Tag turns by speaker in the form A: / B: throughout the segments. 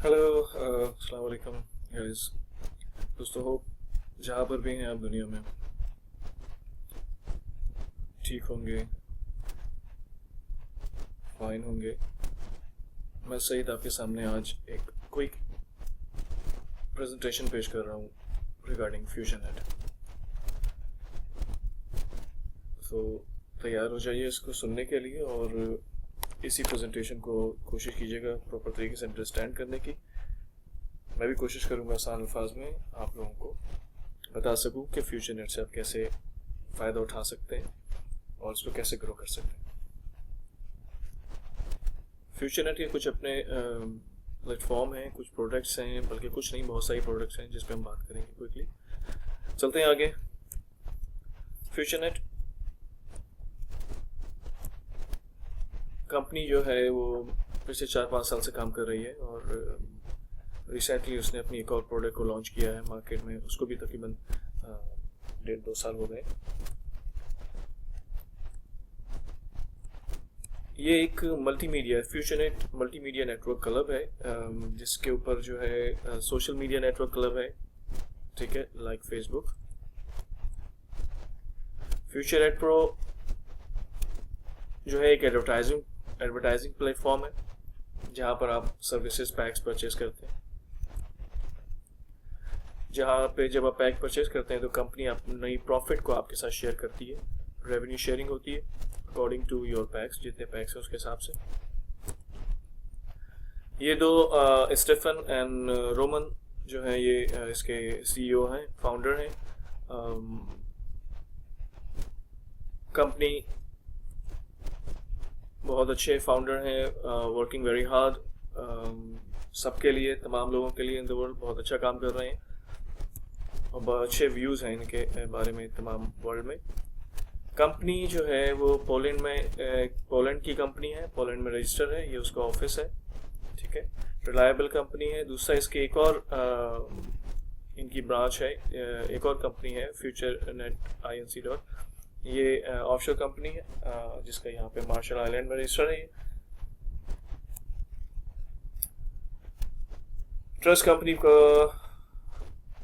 A: Hello, अस्सलाम वालेकुम guys. दोस्तों, हो जहाँ पर भी हैं आप दुनिया में ठीक होंगे, फाइन होंगे। मैं सईद आपके सामने आज एक क्विक प्रेजेंटेशन पेश कर रहा हूँ रिगार्डिंग फ्यूजन नेट। तो तैयार हो जाइए इसको सुनने के लिए और इसी प्रेजेंटेशन को कोशिश कीजिएगा प्रॉपर तरीके से अंडरस्टैंड करने की। मैं भी कोशिश करूँगा आसान अल्फाज में आप लोगों को बता सकूँ कि फ्यूजन नेट से आप कैसे फ़ायदा उठा सकते हैं और उसको कैसे ग्रो कर सकते हैं। फ्यूचर नेट के कुछ अपने प्लेटफॉर्म हैं, कुछ प्रोडक्ट्स हैं, बल्कि कुछ नहीं बहुत सारी प्रोडक्ट्स हैं जिस पे हम बात करेंगे क्विकली। चलते हैं आगे। फ्यूचर नेट कंपनी जो है वो पिछले 4-5 साल से काम कर रही है और रिसेंटली उसने अपनी एक और प्रोडक्ट को लॉन्च किया है मार्केट में। उसको भी तकरीबन 1.5-2 साल हो गए। ये एक multimedia future net multimedia network club है, जिसके ऊपर जो है सोशल मीडिया नेटवर्क क्लब है, ठीक है, like Facebook. Future net pro जो है एक एडवर्टाइजिंग प्लेटफॉर्म है जहां पर आप सर्विसेज पैक्स परचेज करते हैं। जहां पे जब आप पैक परचेज करते हैं तो कंपनी अपनी प्रॉफिट को आपके साथ शेयर करती है, रेवेन्यू शेयरिंग होती है अकॉर्डिंग टू योर पैक्स, जितने पैक्स है उसके हिसाब से। ये दो स्टेफन एंड रोमन जो है ये इसके सीईओ हैं, फाउंडर हैं। कंपनी बहुत अच्छे फाउंडर हैं, वर्किंग वेरी हार्ड सबके लिए, तमाम लोगों के लिए इन द वर्ल्ड बहुत अच्छा काम कर रहे हैं और बहुत अच्छे व्यूज़ हैं इनके बारे में तमाम वर्ल्ड में। कंपनी जो है वो पोलैंड की कंपनी है, पोलैंड में रजिस्टर है, ये उसका ऑफिस है, ठीक है। रिलायबल कंपनी है। दूसरा इसके एक और इनकी ब्रांच है, एक और कंपनी है फ्यूचर नेट INC डॉट, ये ऑफशोर कंपनी है जिसका यहाँ पे मार्शल आइलैंड में रजिस्टर है। ट्रस्ट कंपनी का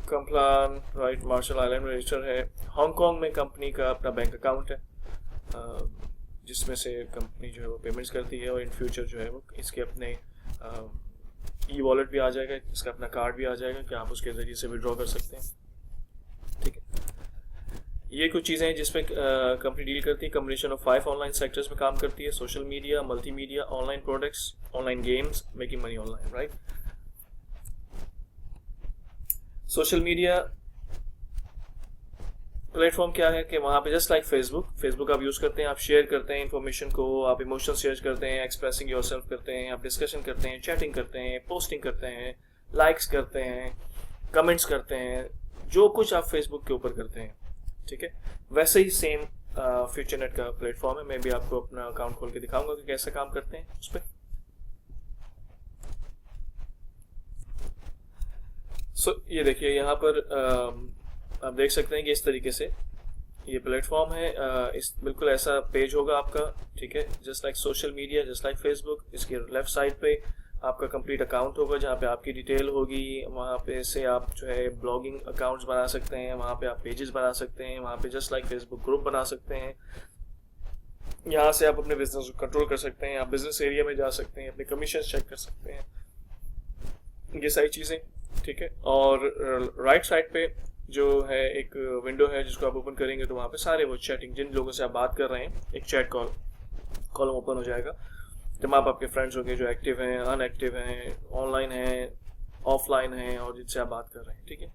A: कंप्लान राइट मार्शल आइलैंड में रजिस्टर है। हांगकांग में कंपनी का अपना बैंक अकाउंट है जिसमें से कंपनी जो है वो पेमेंट्स करती है और इन फ्यूचर जो है वो इसके अपने ई वॉलेट भी आ जाएगा, इसका अपना कार्ड भी आ जाएगा कि आप उसके ज़रिए से विड्रॉ कर सकते हैं, ठीक है। ये कुछ चीज़ें हैं जिसमें कंपनी डील करती है। कम्बिनेशन ऑफ 5 ऑनलाइन सेक्टर्स में काम करती है: social media, multimedia, online products, online games, making money online, right. Social media platform क्या है कि वहाँ पे जस्ट लाइक फेसबुक आप यूज़ करते हैं, आप शेयर करते हैं इन्फॉर्मेशन को, आप इमोशनल शेयर करते हैं, एक्सप्रेसिंग योरसेल्फ करते हैं, आप डिस्कशन करते हैं, चैटिंग करते हैं, पोस्टिंग करते हैं, लाइक्स करते हैं, कमेंट्स करते हैं, जो कुछ आप फेसबुक के ऊपर करते हैं, ठीक है। वैसे ही सेम फ्यूचर नेट का प्लेटफॉर्म है। मैं भी आपको अपना अकाउंट खोल के दिखाऊंगा कि कैसे काम करते हैं उस पर। ये देखिए यहाँ पर आप देख सकते हैं कि इस तरीके से ये प्लेटफॉर्म है। इस बिल्कुल ऐसा पेज होगा आपका, ठीक है, just like social media, just like Facebook. इसके लेफ्ट साइड पे आपका कंप्लीट अकाउंट होगा जहाँ पे आपकी डिटेल होगी। वहाँ पे से आप जो है ब्लॉगिंग अकाउंट्स बना सकते हैं, वहाँ पे आप पेजेस बना सकते हैं, वहाँ पे जस्ट लाइक फेसबुक ग्रुप बना सकते हैं। यहाँ से आप अपने बिजनेस को कंट्रोल कर सकते हैं, आप बिजनेस एरिया में जा सकते हैं, अपने कमीशन चेक कर सकते हैं, ये सारी चीज़ें, ठीक है। और राइट साइड पे जो है एक विंडो है जिसको आप ओपन करेंगे तो वहाँ पे सारे वो चैटिंग, जिन लोगों से आप बात कर रहे हैं, एक चैट कॉलम ओपन हो जाएगा। तमाम आपके फ्रेंड्स होंगे जो एक्टिव हैं, अनएक्टिव हैं, ऑनलाइन हैं, ऑफलाइन हैं और जिनसे आप बात कर रहे हैं, ठीक है।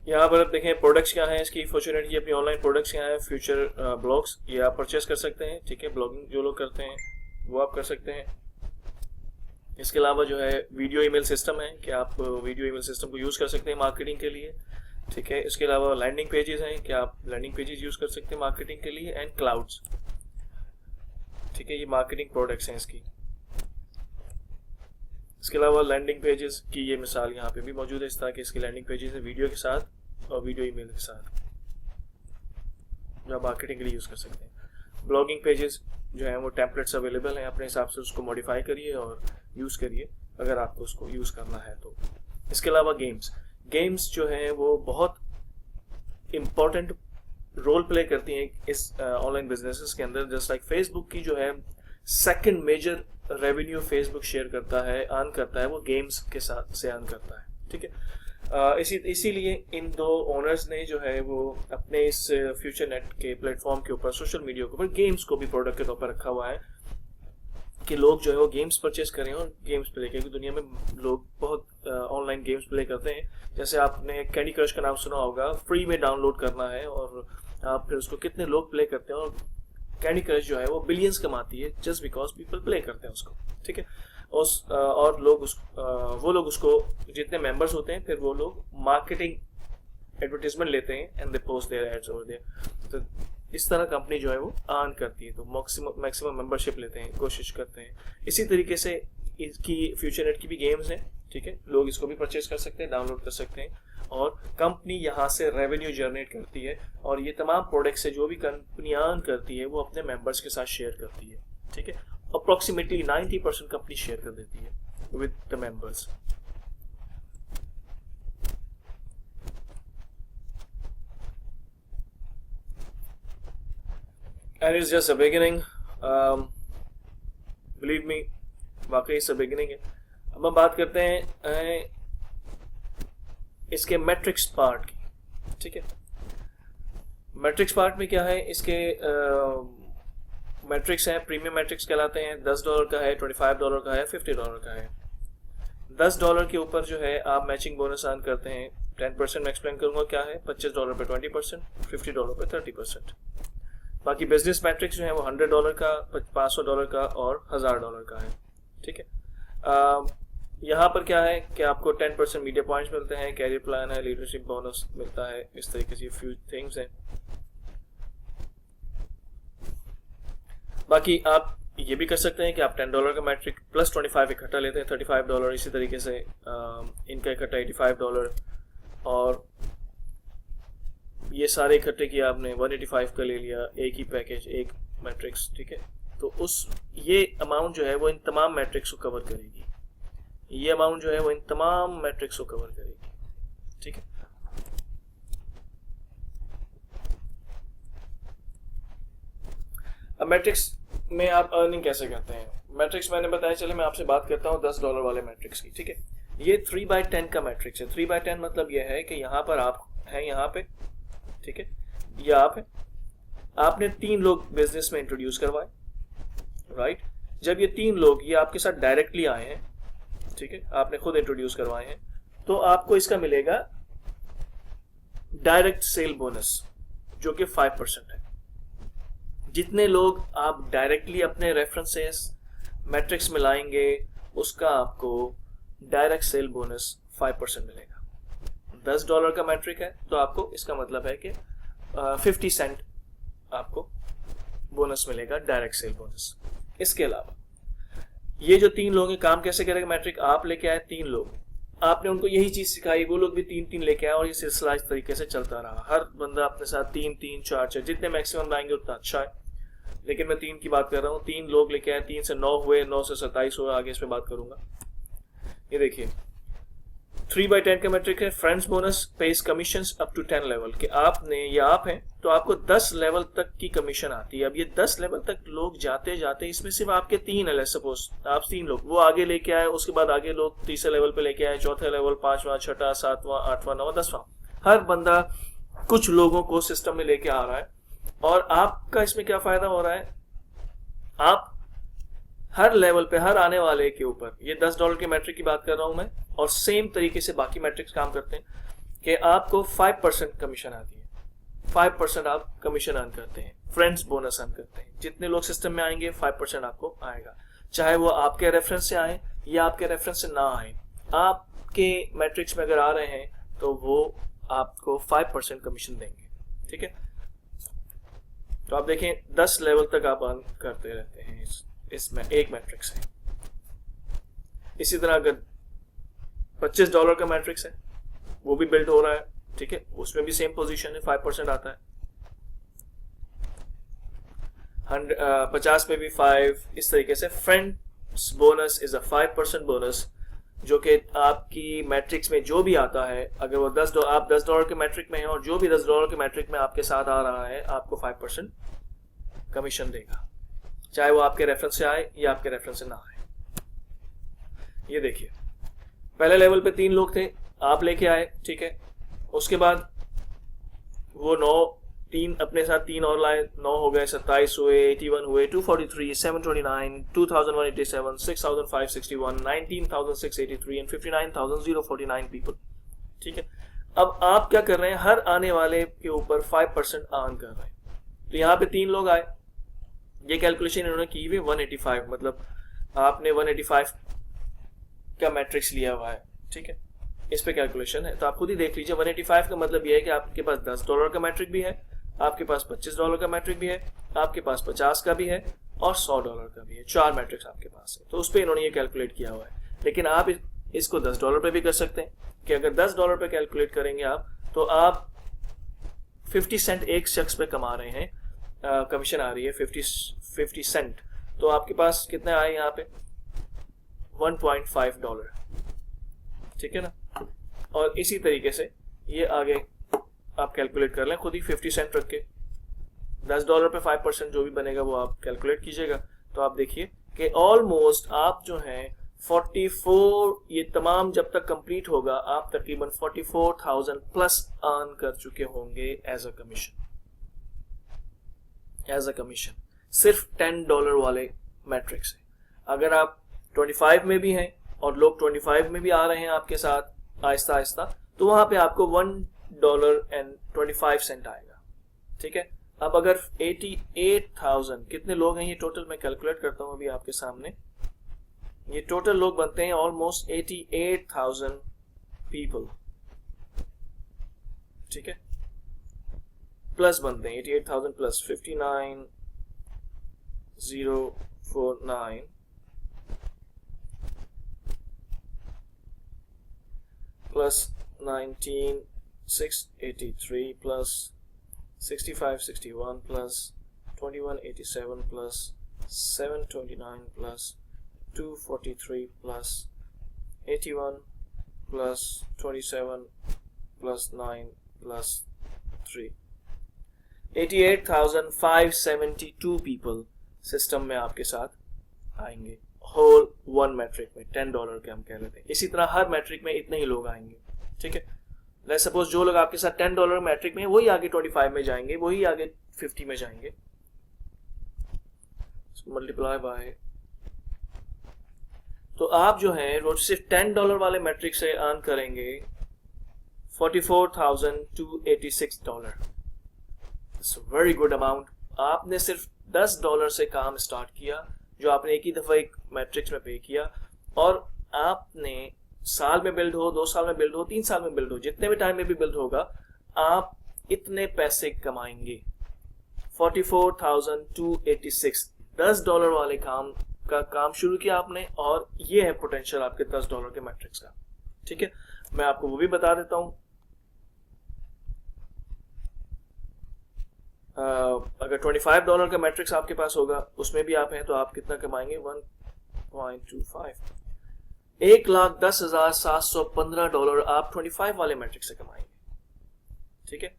A: यहाँ पर आप देखें प्रोडक्ट्स क्या है इसकी। फॉर्चूनेट की अपनी ऑनलाइन प्रोडक्ट्स क्या है, फ्यूचर ब्लॉग्स, ये आप परचेस कर सकते हैं, ठीक है। ब्लॉगिंग जो लोग करते हैं वो आप कर सकते हैं। इसके अलावा जो है वीडियो ईमेल सिस्टम है कि आप वीडियो ईमेल सिस्टम को यूज़ कर सकते हैं मार्केटिंग के लिए, ठीक है। इसके अलावा लैंडिंग पेजेस हैं कि आप लैंडिंग पेजेस यूज़ कर सकते हैं मार्केटिंग के लिए, एंड क्लाउड्स, ठीक है। ये मार्केटिंग प्रोडक्ट्स हैं इसकी। इसके अलावा लैंडिंग पेजेस की ये मिसाल यहाँ पे भी मौजूद है। इस तरह के इसके लैंडिंग पेजेस है वीडियो के साथ और वीडियो ईमेल के साथ जो आप मार्केटिंग के लिए यूज़ कर सकते हैं। ब्लॉगिंग पेजेस जो है वो टेम्पलेट्स अवेलेबल हैं, अपने हिसाब से उसको मॉडिफाई करिए और यूज़ करिए अगर आपको उसको यूज़ करना है तो। इसके अलावा गेम्स जो है वो बहुत इम्पोर्टेंट रोल प्ले करती हैं इस ऑनलाइन बिजनेसेस के अंदर। जस्ट लाइक फेसबुक की जो है second major revenue Facebook share करता है, अर्न करता है, वो गेम्स के साथ से अर्न करता है, ठीक है। इसीलिए इन दो ओनर्स ने जो है वो अपने इस फ्यूचर नेट के प्लेटफॉर्म के ऊपर, सोशल मीडिया के ऊपर गेम्स को भी प्रोडक्ट के तौर पर रखा हुआ है कि लोग जो है वो गेम्स परचेस करें और गेम्स प्ले करें। दुनिया में लोग बहुत ऑनलाइन गेम्स प्ले करते हैं। जैसे आपने कैंडी क्रश का नाम सुना होगा, फ्री में डाउनलोड करना है और आप फिर उसको कितने लोग प्ले करते हैं, और कैंडी क्रश जो है वो बिलियंस कमाती है जस्ट बिकॉज पीपल प्ले करते हैं उसको, ठीक है। और लोग वो लोग उसको, जितने मेंबर्स होते हैं, फिर वो लोग मार्केटिंग एडवर्टीजमेंट लेते हैं and they post their ads over there. तो इस तरह कंपनी जो है वो अर्न करती है, तो मैक्सिमम मेंबरशिप लेते हैं, कोशिश करते हैं। इसी तरीके से इसकी फ्यूचर नेट की भी गेम्स हैं, ठीक है। लोग इसको भी परचेज कर सकते हैं, डाउनलोड कर सकते हैं, और कंपनी यहाँ से रेवेन्यू जनरेट करती है, और ये तमाम प्रोडक्ट से जो भी कंपनी अर्न करती है वो अपने मेंबर्स के साथ शेयर करती है, ठीक है। अप्रोक्सीमेटली 90% कंपनी शेयर कर देती है with the members. And it's just a beginning. Believe me, वाकई it's a beginning है। अब हम बात करते हैं इसके मैट्रिक्स पार्ट की, ठीक है। मैट्रिक्स पार्ट में क्या है, इसके मैट्रिक्स हैं, प्रीमियम मैट्रिक्स कहलाते हैं। $10 का है, $25 का है, $50 का है। $10 के ऊपर जो है आप मैचिंग बोनस अर्न करते हैं 10%। मैं एक्सप्लेन करूंगा क्या है। $25 पे 20%, $50 पे 30%। बाकी बिजनेस मैट्रिक्स जो है वो $100 का, $500 का और $1000 का है, ठीक है। यहाँ पर क्या है कि आपको 10% मीडिया पॉइंट्स मिलते हैं, कैरियर प्लान है, लीडरशिप बोनस मिलता है, इस तरीके से फ्यू थिंग्स हैं। बाकी आप ये भी कर सकते हैं कि आप $10 का मैट्रिक प्लस 25 इकट्ठा लेते हैं, $35। इसी तरीके से इनका इकट्ठा $85, और ये सारे इकट्ठे किया आपने 185 का ले लिया, एक ही पैकेज, एक मैट्रिक्स, ठीक है। तो ये अमाउंट जो है वो इन तमाम मैट्रिक्स को कवर करेगी। ये अमाउंट जो है वो इन तमाम मैट्रिक्स को कवर करेगी, ठीक है। अब मैट्रिक्स में आप अर्निंग कैसे करते हैं। मैट्रिक्स मैंने बताया, चले मैं आपसे बात करता हूँ $10 वाले मैट्रिक्स की, ठीक है। ये 3/10 का मैट्रिक्स है। 3/10 मतलब ये है कि यहाँ पर आप हैं, यहाँ पे, ठीक है, ये आप है, आपने 3 लोग बिजनेस में इंट्रोड्यूस करवाए, राइट। जब ये 3 लोग ये आपके साथ डायरेक्टली आए हैं, ठीक है, आपने खुद इंट्रोड्यूस करवाए हैं, तो आपको इसका मिलेगा डायरेक्ट सेल बोनस, जो कि 5% है। जितने लोग आप डायरेक्टली अपने रेफरेंसेस मैट्रिक्स में लाएंगे, उसका आपको डायरेक्ट सेल बोनस 5% मिलेगा। $10 का मैट्रिक है तो आपको इसका मतलब है कि 50 सेंट आपको बोनस मिलेगा, डायरेक्ट सेल बोनस। इसके अलावा ये जो 3 लोग हैं, काम कैसे करेगा मैट्रिक, आप लेके आए 3 लोग, आपने उनको यही चीज सिखाई, वो लोग भी 3-3 लेके आए, और ये सिलसिला इस तरीके से चलता रहा। हर बंदा अपने साथ 3-3, 4-4, जितने मैक्सिमम लाएंगे उतना अच्छा है, लेकिन मैं 3 की बात कर रहा हूँ। 3 लोग लेके आए, 3 से 9 हुए, 9 से 27 हुए, आगे इस पे बात करूंगा। ये देखिए 3/10 का मैट्रिक है। Friends bonus page commissions up to 10 level के, आपने ये आप हैं तो आपको 10 लेवल तक की कमीशन आती है। अब ये 10 लेवल तक लोग जाते जाते, इसमें सिर्फ आपके 3 है, सपोज आप 3 लोग, वो आगे लेके आए, उसके बाद आगे लोग तीसरे लेवल पे लेके आए, चौथे लेवल, 5वां, 6वां, 7वां, 8वां, 9वां, 10वां। हर बंदा कुछ लोगों को सिस्टम में लेके आ रहा है, और आपका इसमें क्या फायदा हो रहा है, आप हर लेवल पे, हर आने वाले के ऊपर, ये $10 के मैट्रिक की बात कर रहा हूं मैं, और सेम तरीके से बाकी मैट्रिक्स काम करते हैं कि आपको 5% कमीशन आती है। 5% आप कमीशन अर्न करते हैं, फ्रेंड्स बोनस अर्न करते हैं। जितने लोग सिस्टम में आएंगे 5% आपको आएगा, चाहे वो आपके रेफरेंस से आए या आपके रेफरेंस से ना आए। आपके मैट्रिक्स में अगर आ रहे हैं तो वो आपको 5% कमीशन देंगे, ठीक है। तो आप देखें 10 लेवल तक आप अर्न करते रहते हैं इसमें एक मैट्रिक्स है। इसी तरह अगर $25 का मैट्रिक्स है, वो भी बिल्ड हो रहा है, ठीक है, उसमें भी सेम पोजीशन है, 5% आता है। 50 पे भी 5, इस तरीके से। Friends bonus is a 5% bonus, जो कि आपकी मैट्रिक्स में जो भी आता है, अगर वो आप $10 के मैट्रिक में हैं और जो भी $10 के मैट्रिक में आपके साथ आ रहा है, आपको 5% कमीशन देगा, चाहे वो आपके रेफरेंस से आए या आपके रेफरेंस से ना आए। ये देखिए, पहले लेवल पे 3 लोग थे, आप लेके आए, ठीक है। उसके बाद वो 3 अपने साथ 3 और लाए, 9 हो गए, 27 हुए, 81 हुए, 243, 729, 2187, 6561, 19683 एंड 59049 पीपल, ठीक है। अब आप क्या कर रहे हैं, हर आने वाले के ऊपर 5% अर्न कर रहे हैं। तो यहाँ पे 3 लोग आए, ये कैलकुलेशन इन्होंने की हुई 185, मतलब आपने 185 का मैट्रिक्स लिया हुआ है, ठीक है। इस पे कैलकुलेशन है, तो आप खुद ही देख लीजिए। 185 का मतलब ये है कि आपके पास $10 का मैट्रिक भी है, आपके पास $25 का मैट्रिक भी है, आपके पास 50 का भी है और $100 का भी है। 4 मैट्रिक्स आपके पास है, तो उस पर इन्होंने ये कैलकुलेट किया हुआ है। लेकिन आप इसको $10 पे भी कर सकते हैं कि अगर $10 पे कैलकुलेट करेंगे आप, तो आप 50 सेंट एक शख्स पे कमा रहे हैं, कमीशन आ रही है 50 सेंट, तो आपके पास कितने आए यहाँ पे, $1.5, ठीक है ना। और इसी तरीके से ये आगे आप कैलकुलेट कर लें खुद ही, 50 सेंट रख के $10 पे 5% जो भी बनेगा वो आप कैलकुलेट कीजिएगा। तो आप देखिए कि ऑलमोस्ट आप जो हैं 44, ये तमाम जब तक कंप्लीट होगा आप तकरीबन 44,000 प्लस अर्न कर चुके होंगे एज अ कमीशन, सिर्फ $10 वाले मैट्रिक से। अगर आप 25 में भी हैं और लोग 25 में भी आ रहे हैं आपके साथ आहिस्ता आहिस्ता, तो वहां पे आपको $1.25 आएगा, ठीक है। अब अगर 88,000, कितने लोग हैं ये टोटल, मैं कैलकुलेट करता हूं अभी आपके सामने। ये टोटल लोग बनते हैं ऑलमोस्ट 88,000 पीपल, ठीक है, प्लस बनते हैं 88,000 plus 59,049 plus 19,683 plus 6561 plus 2187 plus 729 plus 243 plus 81 plus 27 plus 9 plus 3, 88,572 people system में आपके साथ आएंगे, होल 1 मैट्रिक में $10 के हम कह लेते हैं। इसी तरह हर मैट्रिक में इतने ही लोग आएंगे, ठीक है। लेट्स सपोज जो लोग आपके साथ $10 मैट्रिक में, वही आगे 25 में जाएंगे, वही आगे 50 में जाएंगे, मल्टीप्लाई बाय। तो आप जो है रोज सिर्फ $10 वाले मैट्रिक से अर्न करेंगे $44,286। It's very good amount. आपने सिर्फ $10 से काम स्टार्ट किया, जो आपने एक ही दफा एक मैट्रिक्स में पे किया, और आपने साल में बिल्ड हो, 2 साल में बिल्ड हो, 3 साल में बिल्ड हो, जितने भी टाइम में भी बिल्ड होगा, आप इतने पैसे कमाएंगे। 44,286, $10 वाले काम शुरू किया आपने, और ये है पोटेंशियल आपके $10 के मैट्रिक्स का, ठीक है। मैं आपको वो भी बता देता हूं। अगर $25 का मैट्रिक्स आपके पास होगा, उसमें भी आप हैं, तो आप कितना कमाएंगे, 1.25, $1,10,715 आप 25 वाले मैट्रिक से कमाएंगे, ठीक है।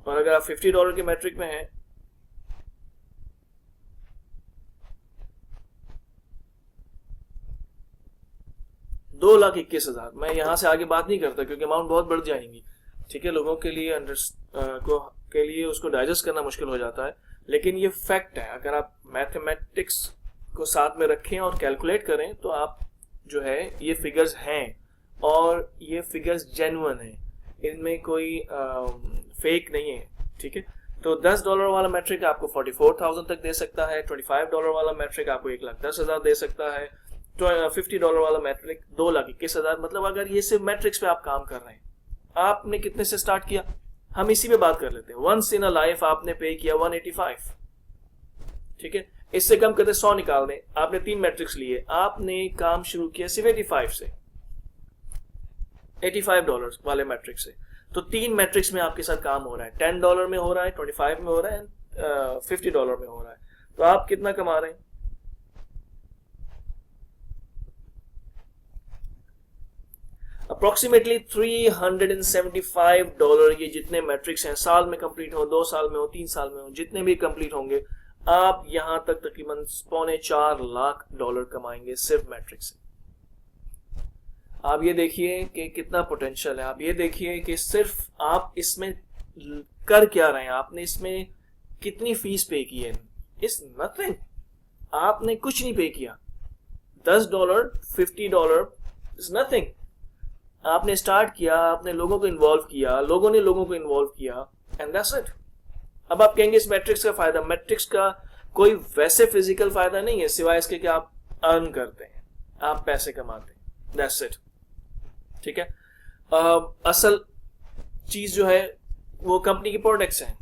A: और अगर आप $50 के मैट्रिक में हैं, $2,21,000। मैं यहां से आगे बात नहीं करता क्योंकि अमाउंट बहुत बढ़ जाएंगी, ठीक है। लोगों के लिए के लिए उसको डाइजेस्ट करना मुश्किल हो जाता है, लेकिन ये फैक्ट है। अगर आप मैथमेटिक्स को साथ में रखें और कैलकुलेट करें, तो आप जो है ये फिगर्स हैं, और ये फिगर्स जेन्युइन हैं, इनमें कोई फेक नहीं है, ठीक है। तो $10 वाला मैट्रिक आपको 44,000 तक दे सकता है, $25 वाला मैट्रिक आपको 1,10,000 दे सकता है, तो $50 वाला मैट्रिक 2,21,000। मतलब अगर ये सिर्फ मैट्रिक्स पे आप काम कर रहे हैं, आपने कितने से स्टार्ट किया, हम इसी पे बात कर लेते हैं। वंस इन अ लाइफ आपने पे किया 185, ठीक है। इससे कम करते 100 निकाल दें, आपने 3 मैट्रिक्स लिए, आपने काम शुरू किया सिर्फ 85 से, $85 वाले मैट्रिक से। तो 3 मैट्रिक्स में आपके साथ काम हो रहा है, $10 में हो रहा है, 25 में हो रहा है, $50 में हो रहा है, तो आप कितना कमा रहे हैं? अप्रोक्सीमेटली $375। ये जितने मैट्रिक्स हैं, साल में कंप्लीट हो, 2 साल में हो, 3 साल में हो, जितने भी कंप्लीट होंगे, आप यहां तक तकरीबन $4.25 कमाएंगे सिर्फ मैट्रिक्स से। आप ये देखिए कि कितना पोटेंशियल है। आप ये देखिए कि सिर्फ आप इसमें कर क्या रहे हैं, आपने इसमें कितनी फीस पे की है। इट्स नथिंग, आपने कुछ नहीं पे किया। $10 $50 इज नथिंग। आपने स्टार्ट किया, आपने लोगों को इन्वॉल्व किया, लोगों ने लोगों को इन्वॉल्व किया, एंड दैट्स इट। अब आप कहेंगे इस मैट्रिक्स का फायदा, मैट्रिक्स का कोई वैसे फिजिकल फायदा नहीं है सिवाय इसके कि आप अर्न करते हैं, आप पैसे कमाते हैं, दैट्स इट। ठीक है। असल चीज जो है वो कंपनी के प्रोडक्ट्स हैं,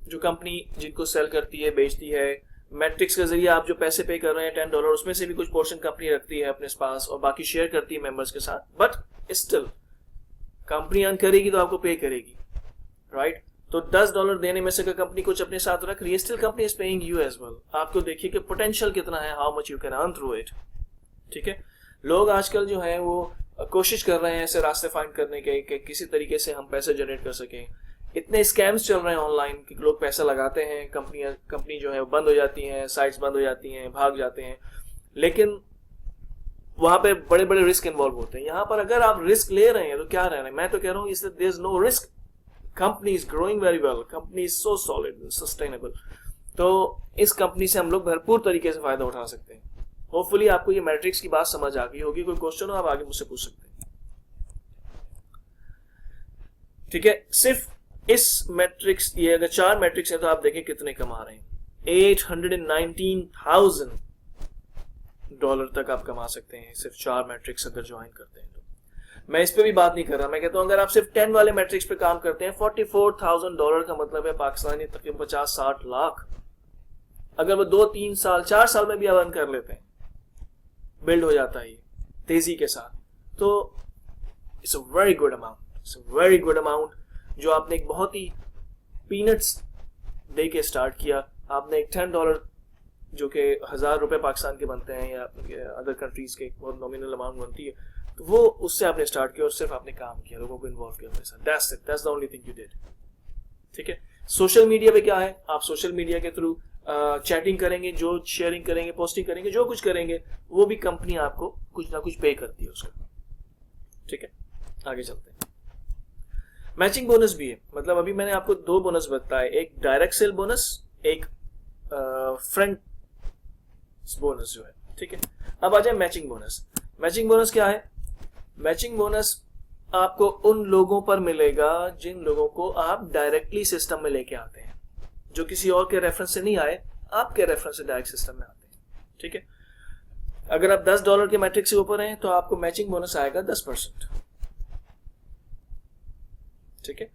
A: जो कंपनी जिनको सेल करती है, बेचती है। मैट्रिक्स के जरिए आप जो पैसे पे कर रहे हैं $10, उसमें से भी कुछ पोर्शन कंपनी रखती है अपने पास और बाकी शेयर करती है मेंबर्स के साथ। बट स्टिल कंपनी अर्न करेगी तो आपको पे करेगी, राइट? तो $10 देने में से अगर कंपनी कुछ अपने साथ रख रही है, still company is paying you as well. आपको देखिए कि पोटेंशियल कितना है, how much you can earn through it. ठीक है। लोग आजकल जो है वो कोशिश कर रहे हैं ऐसे रास्ते फाइंड करने के कि किसी तरीके से हम पैसे जनरेट कर सकें। इतने स्कैम्स चल रहे हैं ऑनलाइन कि लोग पैसा लगाते हैं, कंपनी जो है वो बंद हो जाती हैं, साइट्स बंद हो जाती हैं, भाग जाते हैं, लेकिन वहां पे बड़े बड़े रिस्क इन्वॉल्व होते हैं। यहाँ पर अगर आप रिस्क ले रहे हैं तो क्या रह रहे हैं, मैं तो कह रहा हूँ इससे there is no risk. Company is growing very well, company is so solid and sustainable. तो इस कंपनी से हम लोग भरपूर तरीके से फायदा उठा सकते हैं। होपफुली आपको ये मैट्रिक्स की बात समझ आ गई होगी। कोई क्वेश्चन हो आप आगे मुझसे पूछ सकते हैं। ठीक है। सिर्फ इस मैट्रिक्स, ये अगर 4 मैट्रिक्स हैं तो आप देखें कितने कमा रहे हैं। $819,000 तक आप कमा सकते हैं सिर्फ 4 मैट्रिक्स अगर ज्वाइन करते हैं तो। मैं इस पे भी बात नहीं कर रहा, मैं कहता हूं अगर आप सिर्फ 10 वाले मैट्रिक्स पे काम करते हैं, $44,000 का मतलब है पाकिस्तानी तकरीबन 50-60 लाख। अगर वो 2-3 साल 4 साल में भी अर्न कर लेते हैं, बिल्ड हो जाता है ये तेजी के साथ, तो it's a very good amount, it's a very good amount. जो आपने एक बहुत ही पीनट्स दे के स्टार्ट किया, आपने एक $10 जो कि ₹1000 पाकिस्तान के बनते हैं या अदर कंट्रीज के बहुत नॉमिनल अमाउंट बनती है, तो वो उससे आपने स्टार्ट किया और सिर्फ आपने काम किया, लोगों को इन्वॉल्व किया अपने साथ। That's it, that's the only thing you did. ठीक है। सोशल मीडिया पे क्या है, आप सोशल मीडिया के थ्रू चैटिंग करेंगे, जो शेयरिंग करेंगे, पोस्टिंग करेंगे, जो कुछ करेंगे वो भी कंपनी आपको कुछ ना कुछ पे करती है उसका। ठीक है। आगे चलते हैं। मैचिंग बोनस भी है, मतलब अभी मैंने आपको 2 बोनस बताए, एक डायरेक्ट सेल बोनस, एक फ्रेंड बोनस जो है। ठीक है। अब आ जाए मैचिंग बोनस। मैचिंग बोनस क्या है? मैचिंग बोनस आपको उन लोगों पर मिलेगा जिन लोगों को आप डायरेक्टली सिस्टम में लेके आते हैं, जो किसी और के रेफरेंस से नहीं आए, आपके रेफरेंस से डायरेक्ट सिस्टम में आते हैं। ठीक है। अगर आप $10 के मैट्रिक्स से ऊपर हैं तो आपको मैचिंग बोनस आएगा 10%। ठीक है।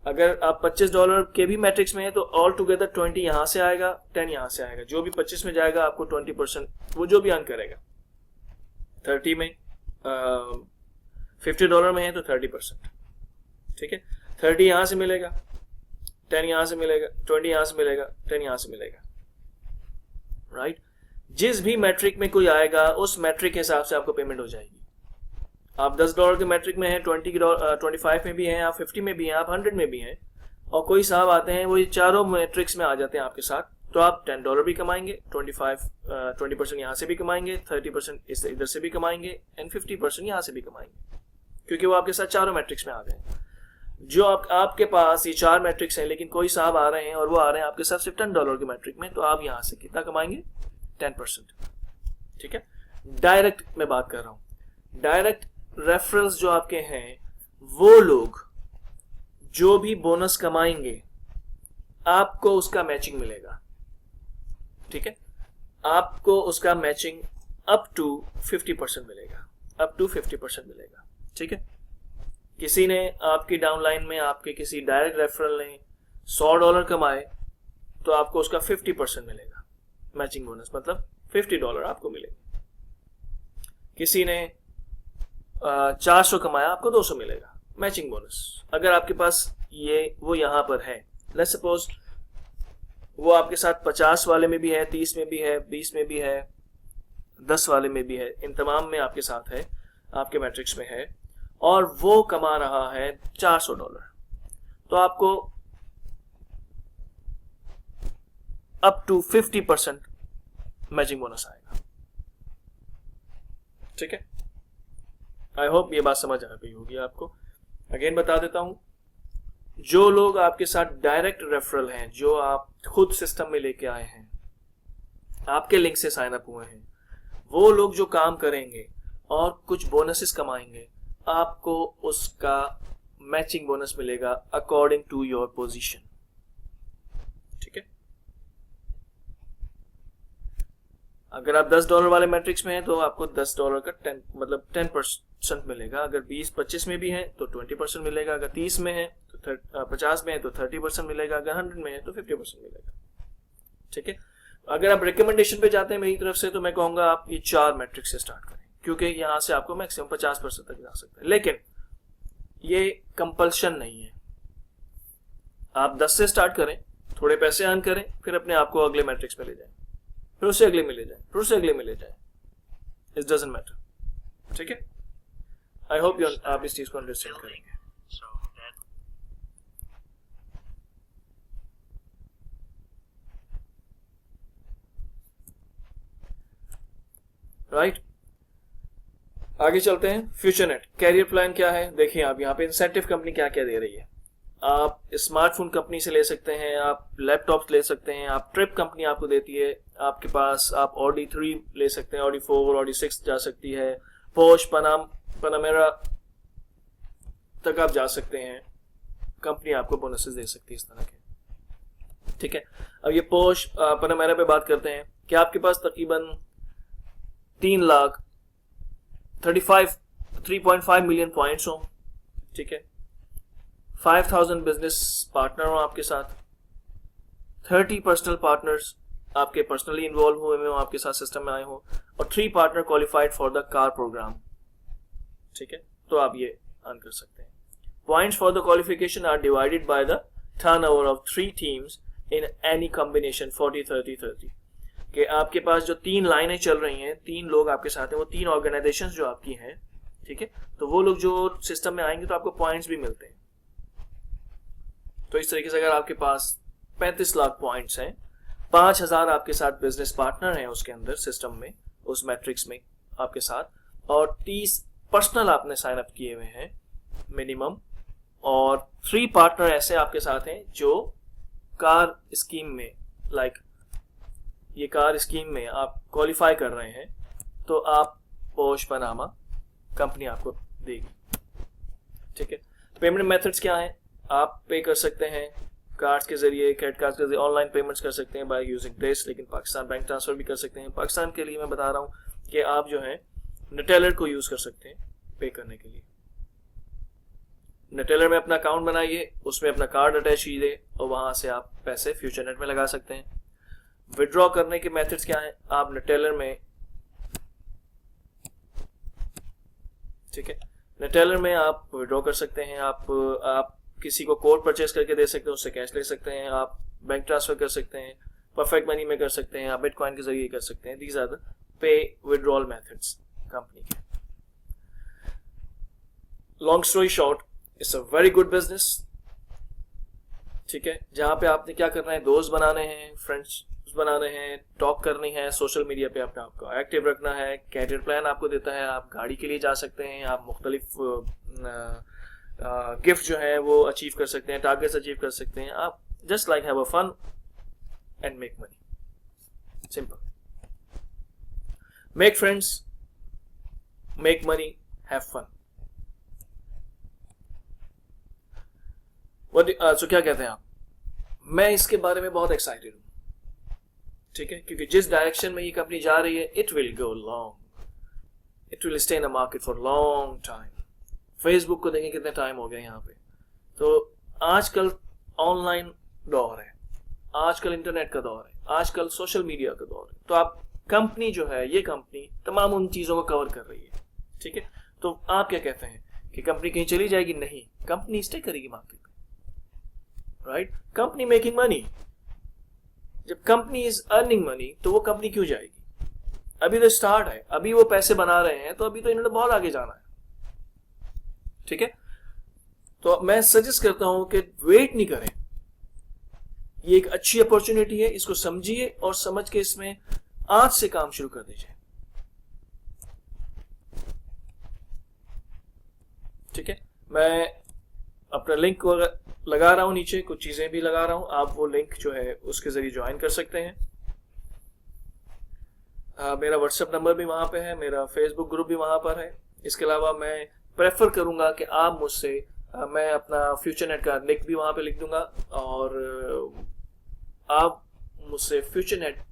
A: अगर आप $25 के भी मैट्रिक्स में है तो ऑल टुगेदर 20 यहां से आएगा, 10 यहां से आएगा। जो भी 25 में जाएगा आपको 20%, वो जो भी अर्न करेगा। 30 में $50 में है तो 30%। ठीक है। 30 यहां से मिलेगा, 10 यहां से मिलेगा, 20 यहां से मिलेगा, 10 यहां से मिलेगा, राइट? जिस भी मैट्रिक में कोई आएगा उस मैट्रिक के हिसाब से आपको पेमेंट हो जाएगी। आप $10 के मैट्रिक में हैं, 25 में भी हैं, आप 50 में भी हैं, आप 100 में भी हैं, और कोई साहब आते हैं वो ये चारों मैट्रिक्स में आ जाते हैं आपके साथ, तो आप $10 भी कमाएंगे, 20% यहाँ से भी कमाएंगे, 30% इधर से भी कमाएंगे, एंड 50% यहाँ से भी कमाएंगे, क्योंकि वो आपके साथ चारों मैट्रिक्स में आ गए। जो आपके पास ये 4 मैट्रिक्स हैं, लेकिन कोई साहब आ रहे हैं और वो आ रहे हैं आपके साथ सिर्फ $10 के मैट्रिक में, तो आप यहाँ से कितना कमाएंगे? 10%। ठीक है। डायरेक्ट मैं बात कर रहा हूँ, डायरेक्ट रेफरल्स जो आपके हैं, वो लोग जो भी बोनस कमाएंगे आपको उसका मैचिंग मिलेगा। ठीक है। आपको उसका मैचिंग अप टू 50% मिलेगा, अप टू 50% मिलेगा। ठीक है। किसी ने आपकी डाउनलाइन में, आपके किसी डायरेक्ट रेफरल ने $100 कमाए तो आपको उसका 50% मिलेगा मैचिंग बोनस, मतलब $50 आपको मिलेगा। किसी ने 400 कमाया, आपको 200 मिलेगा मैचिंग बोनस। अगर आपके पास ये वो यहां पर है, लेट्स सपोज वो आपके साथ 50 वाले में भी है, 30 में भी है, 20 में भी है, 10 वाले में भी है, इन तमाम में आपके साथ है, आपके मैट्रिक्स में है, और वो कमा रहा है $400, तो आपको अप टू 50% मैचिंग बोनस आएगा। ठीक है, आई होप ये बात समझ आ गई होगी आपको। अगेन बता देता हूं, जो लोग आपके साथ डायरेक्ट रेफरल हैं, जो आप खुद सिस्टम में लेके आए हैं, आपके लिंक से साइन अप हुए हैं, वो लोग जो काम करेंगे और कुछ बोनसेस कमाएंगे, आपको उसका मैचिंग बोनस मिलेगा अकॉर्डिंग टू योर पोजीशन। ठीक है, अगर आप $10 वाले मैट्रिक्स में हैं तो आपको $10 का 10% मिलेगा। अगर 20-25 में भी है तो 20% मिलेगा। अगर 30 में है तो 50 में है तो 30% मिलेगा। अगर 100 में है तो 50% मिलेगा। ठीक है, अगर आप रिकमेंडेशन पे जाते हैं मेरी तरफ से तो मैं कहूंगा आप ये 4 मैट्रिक्स से स्टार्ट करें, क्योंकि यहां से आपको मैक्सिमम 50% तक जा सकता है, लेकिन ये कंपल्शन नहीं है। आप 10 से स्टार्ट करें, थोड़े पैसे अर्न करें, फिर अपने आप को अगले मैट्रिक्स में ले जाएं, फिर उससे अगले में ले जाएं, फिर उससे अगले में ले जाएं, इट डजंट मैटर। ठीक है, आई होप आप इस चीज को अंडरस्टैंड करेंगे। राइट, आगे चलते हैं। फ्यूचर नेट कैरियर प्लान क्या है, देखिए आप यहाँ पे इंसेंटिव कंपनी क्या क्या दे रही है। आप स्मार्टफोन कंपनी से ले सकते हैं, आप लैपटॉप ले सकते हैं, आप ट्रिप कंपनी आपको देती है, आपके पास आप Audi 3 ले सकते हैं, Audi 4, Audi 6 जा सकती है, पोर्श पनामेरा तक आप जा सकते हैं, कंपनी आपको बोनसेस दे सकती है इस तरह के। ठीक है, अब ये पोर्श पनामेरा पे बात करते हैं कि आपके पास तकरीबन 3.5 मिलियन पॉइंट्स हो। ठीक है, 5000 बिजनेस पार्टनर हो आपके साथ, 30 पर्सनल पार्टनर्स आपके पर्सनली इन्वॉल्व हुए हो, आपके साथ सिस्टम में आए हो, और 3 partner qualified for the car program. ठीक है, तो आप ये अर्न कर सकते हैं। Points for the qualification are divided by the turnover of 3 teams in any combination 40-30-30। कि आपके पास जो 3 लाइनें चल रही हैं, 3 लोग आपके साथ हैं, वो 3 ऑर्गेनाइजेशंस जो आपकी हैं, ठीक है, तो वो लोग जो सिस्टम में आएंगे तो आपको पॉइंट्स भी मिलते हैं। तो इस तरीके से अगर आपके पास 35 लाख पॉइंट्स हैं, 5000 आपके साथ बिजनेस पार्टनर हैं उसके अंदर सिस्टम में, उस मैट्रिक्स में आपके साथ, और 30 पर्सनल आपने साइन अप किए हुए हैं मिनिमम, और 3 पार्टनर ऐसे आपके साथ हैं जो कार स्कीम में, लाइक ये कार स्कीम में आप क्वालिफाई कर रहे हैं, तो आप पोर्श पनामा कंपनी आपको देगी। ठीक है, पेमेंट मेथड्स क्या हैं, आप पे कर सकते हैं कार्ड्स के जरिए, क्रेडिट कार्ड के जरिए, ऑनलाइन पेमेंट्स कर सकते हैं बाय यूजिंग दिस, लेकिन पाकिस्तान बैंक ट्रांसफर भी कर सकते हैं। पाकिस्तान के लिए मैं बता रहा हूँ कि आप जो है नेटेलर को यूज कर सकते हैं पे करने के लिए। नेटेलर में अपना अकाउंट बनाइए, उसमें अपना कार्ड अटैच कीजिए और वहां से आप पैसे फ्यूचर नेट में लगा सकते हैं। विड्रॉ करने के मेथड्स क्या हैं, आप नेटेलर में, ठीक है, नेटेलर में आप विड्रॉ कर सकते हैं, आप किसी को कोड परचेस करके दे सकते हैं, उससे कैश ले सकते हैं, आप बैंक ट्रांसफर कर सकते हैं, परफेक्ट मनी में कर सकते हैं, आप बिटकॉइन के जरिए कर सकते हैं। These are the pay withdrawal methods company के। Long story short, it's a very good business. ठीक है, जहां पे आपने क्या करना है, दोस्त बनाने हैं, फ्रेंड्स बनाने हैं, टॉक करनी है, सोशल मीडिया पे अपने आपको एक्टिव रखना है, कैरियर प्लान आपको देता है, आप गाड़ी के लिए जा सकते हैं, आप मुख्तलिफ गिफ्ट जो है वो अचीव कर सकते हैं, टारगेट्स अचीव कर सकते हैं, आप just like have a fun and make money, simple. Make friends, make money, have fun. So क्या कहते हैं आप, मैं इसके बारे में बहुत एक्साइटेड हूं। ठीक है, क्योंकि जिस डायरेक्शन में ये कंपनी जा रही है, it will go long, it will stay in a market for long time. Facebook को देखें कितने टाइम हो गया यहाँ पे। तो आजकल ऑनलाइन दौर है, आजकल इंटरनेट का दौर है, आजकल सोशल मीडिया का दौर है, तो आप कंपनी जो है, ये कंपनी तमाम उन चीजों को कवर कर रही है। ठीक है, तो आप क्या कहते हैं कि कंपनी कहीं चली जाएगी? नहीं, कंपनी स्टे करेगी मार्केट में, राइट? कंपनी मेकिंग मनी, जब कंपनी इज अर्निंग मनी तो वो कंपनी क्यों जाएगी? अभी तो स्टार्ट है, अभी वो पैसे बना रहे हैं, तो अभी तो इन्होंने बहुत आगे जाना है। ठीक है, तो मैं सजेस्ट करता हूं कि वेट नहीं करें, ये एक अच्छी अपॉर्चुनिटी है, इसको समझिए और समझ के इसमें आज से काम शुरू कर दीजिए। ठीक है, मैं अपना लिंक लगा रहा हूं नीचे, कुछ चीजें भी लगा रहा हूं, आप वो लिंक जो है उसके जरिए ज्वाइन कर सकते हैं। मेरा व्हाट्सएप नंबर भी वहां पे है, मेरा फेसबुक ग्रुप भी वहां पर है। इसके अलावा मैं प्रेफर करूंगा कि आप मुझसे मैं अपना फ्यूचर नेट का लिंक भी वहां पे लिख दूंगा, और आप मुझसे फ्यूचर नेट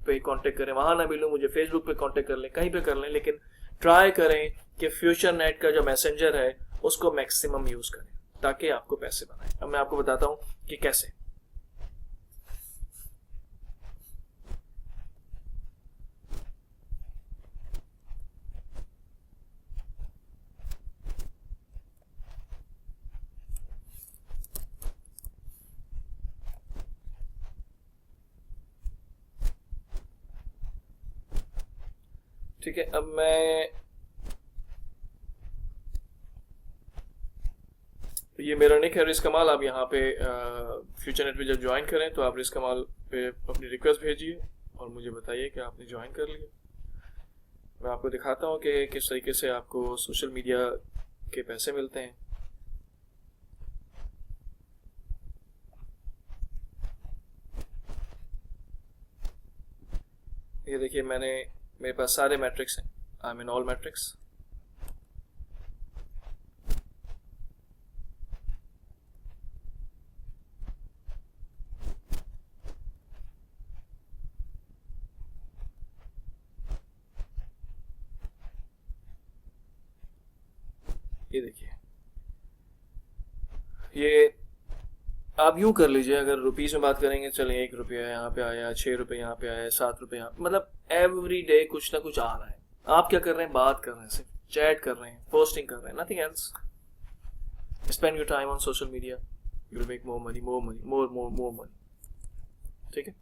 A: पे कांटेक्ट करें, वहां ना मिलूं मुझे फेसबुक पे कांटेक्ट कर लें, कहीं पे कर लें, लेकिन ट्राई करें कि फ्यूचर नेट का जो मैसेंजर है उसको मैक्सिमम यूज करें ताकि आपको पैसे बनाए। अब मैं आपको बताता हूं कि कैसे। ठीक है, अब मैं ये मेरा निक है रिस्क कमाल। आप यहाँ पे फ्यूचर नेट पे जब ज्वाइन करें तो आप रिस्क कमाल पे अपनी रिक्वेस्ट भेजिए और मुझे बताइए कि आपने ज्वाइन कर लिया। मैं आपको दिखाता हूँ कि किस तरीके से आपको सोशल मीडिया के पैसे मिलते हैं। ये देखिए, मेरे पास सारे मैट्रिक्स हैं, I am in all matrix. ये देखिए, ये आप यूं कर लीजिए, अगर रुपीस में बात करेंगे, चलें 1 रुपया यहाँ पे आया, 6 रुपये यहाँ पे आया, 7 रुपये यहाँ, मतलब एवरी डे कुछ ना कुछ आ रहा है। आप क्या कर रहे हैं? बात कर रहे हैं, सिर्फ चैट कर रहे हैं, पोस्टिंग कर रहे हैं, nothing else. Spend your time on social media, you will make more money, more money, more more more money. ठीक है,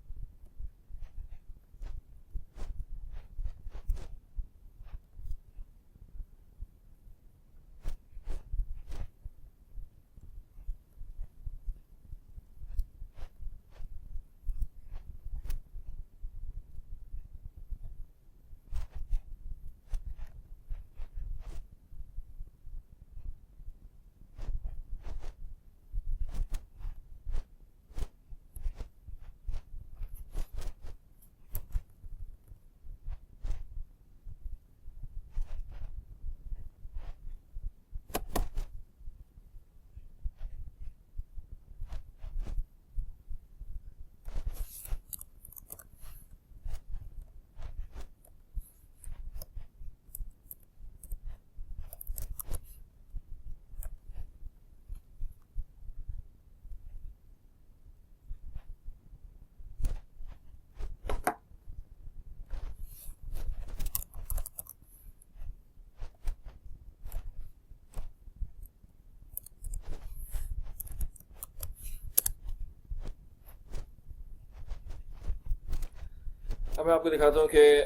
A: अब मैं आपको दिखाता हूँ कि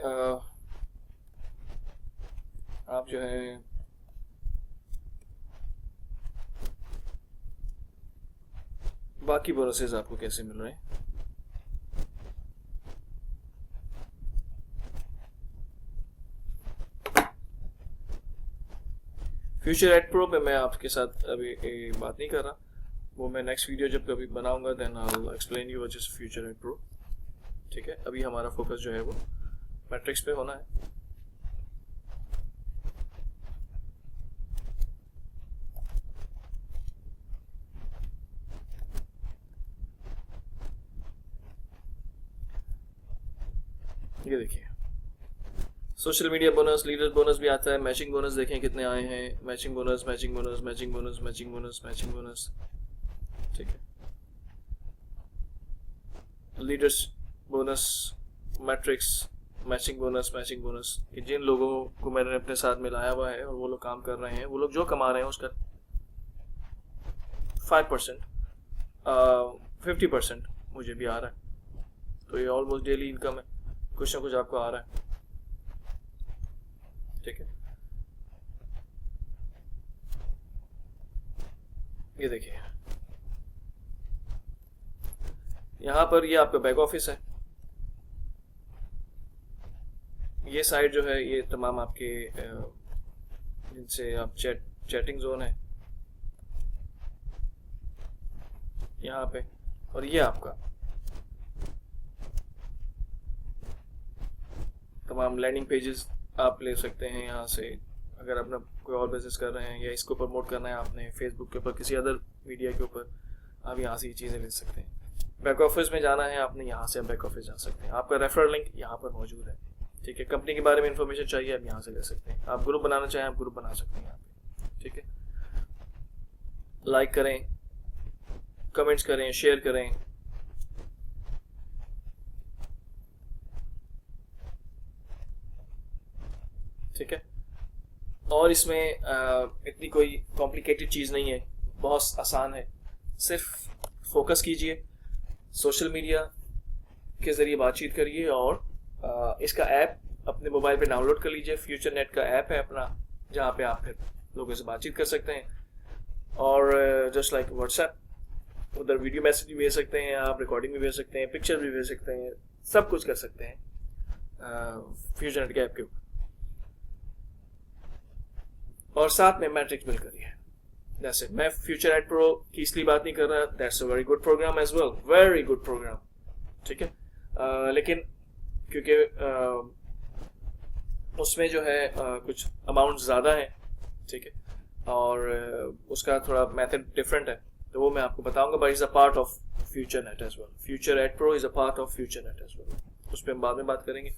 A: आप जो है बाकी बोनसेस आपको कैसे मिल रहे हैं। फ्यूचर एड प्रो पे मैं आपके साथ अभी बात नहीं कर रहा, वो मैं नेक्स्ट वीडियो जब कभी बनाऊंगा then I will explain you what is Future Ad Pro. ठीक है, अभी हमारा फोकस जो है वो मैट्रिक्स पे होना है। ये देखिए, social media bonus, leader bonus भी आता है, मैचिंग बोनस देखें कितने आए हैं, matching bonus, matching bonus, matching bonus, matching bonus, matching bonus. ठीक है, leaders bonus, matrix, matching bonus, matching bonus. जिन लोगों को मैंने अपने साथ मिलाया हुआ है और वो लोग काम कर रहे हैं, वो लोग जो कमा रहे हैं उसका 5%, 50% मुझे भी आ रहा है। तो ये ऑलमोस्ट डेली इनकम है, कुछ ना कुछ आपको आ रहा है। ठीक है, ये देखिए यहाँ पर ये आपका बैक ऑफिस है। ये साइड जो है ये तमाम आपके जिनसे आप चैटिंग जोन है यहाँ पे, और ये आपका तमाम लैंडिंग पेजेस आप ले सकते हैं यहाँ से। अगर अपना कोई और बिजनेस कर रहे हैं या इसको प्रमोट करना है आपने फेसबुक के ऊपर, किसी अदर मीडिया के ऊपर, आप यहाँ से ये चीज़ें ले सकते हैं। बैक ऑफिस में जाना है आपने, यहाँ से आप बैक ऑफिस जा सकते हैं। आपका रेफरल लिंक यहाँ पर मौजूद है। ठीक है, कंपनी के बारे में इंफॉर्मेशन चाहिए आप यहाँ से ले सकते हैं। आप ग्रुप बनाना चाहें आप ग्रुप बना सकते हैं यहाँ पे। ठीक है, लाइक करें, कमेंट्स करें, शेयर करें। ठीक है, और इसमें इतनी कोई कॉम्प्लिकेटेड चीज़ नहीं है, बहुत आसान है। सिर्फ फोकस कीजिए, सोशल मीडिया के ज़रिए बातचीत करिए, और इसका ऐप अपने मोबाइल पे डाउनलोड कर लीजिए। फ्यूचर नेट का ऐप है अपना, जहाँ पे आप फिर लोगों से बातचीत कर सकते हैं। और जस्ट लाइक व्हाट्सएप, उधर वीडियो मैसेज भी भेज सकते हैं आप, रिकॉर्डिंग भी भेज सकते हैं, पिक्चर भी भेज सकते हैं, सब कुछ कर सकते हैं फ्यूचर नेट के ऐप के ऊपर। और साथ में मैट्रिक्स बिल्ड करिए। जैसे मैं फ्यूचर एड प्रो की इसलिए बात नहीं कर रहा, that's a very good program as well, very good program. ठीक है, लेकिन क्योंकि उसमें जो है कुछ अमाउंट ज़्यादा है, ठीक है, और उसका थोड़ा मेथड डिफरेंट है, तो वो मैं आपको बताऊंगा। But is a part of Future Net as well. Future Ad Pro is a part of Future Net as well, उस पर हम बाद में बात करेंगे।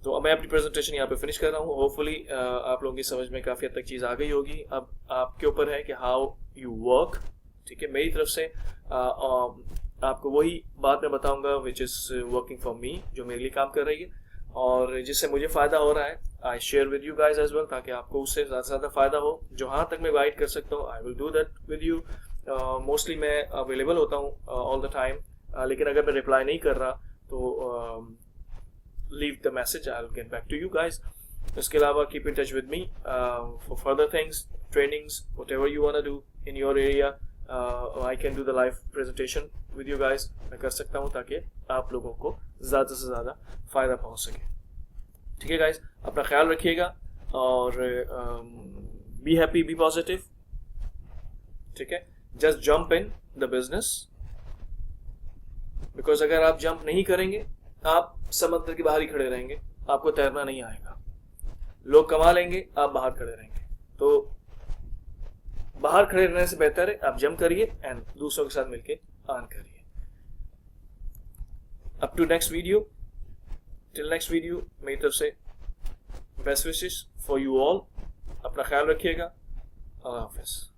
A: तो अब मैं अपनी प्रेजेंटेशन यहाँ पे फिनिश कर रहा हूँ। होपफुली आप लोगों की समझ में काफ़ी हद तक चीज़ आ गई होगी। अब आपके ऊपर है कि हाउ यू वर्क। ठीक है, मेरी तरफ से आपको वही बात मैं बताऊंगा which is working for me, जो मेरे लिए काम कर रही है और जिससे मुझे फ़ायदा हो रहा है। I share with you guys as well, ताकि आपको उससे ज़्यादा से ज़्यादा फ़ायदा हो। जहाँ तक मैं गाइड कर सकता हूँ I will do that with you. Mostly मैं अवेलेबल होता हूँ ऑल द टाइम, लेकिन अगर मैं रिप्लाई नहीं कर रहा तो leave the message, I'll get back to you guys. इसके अलावा keep in touch with me for further things, trainings, whatever you want to do in your area. I can do the live presentation with you guys. मैं कर सकता हूँ ताकि आप लोगों को ज़्यादा से ज़्यादा फ़ायदा पहुँच सके। ठीक है गाइज, अपना ख्याल रखिएगा और be happy, be positive. ठीक है, just jump in the business, because अगर आप जंप नहीं करेंगे आप समुद्र के बाहर ही खड़े रहेंगे, आपको तैरना नहीं आएगा। लोग कमा लेंगे, आप बाहर खड़े रहेंगे। तो बाहर खड़े रहने से बेहतर है आप जंप करिए एंड दूसरों के साथ मिलके अर्न करिए। Up to next video, till next video, मेरी तरफ से best wishes for you all. अपना ख्याल रखिएगा। अल्लाह हाफिज़।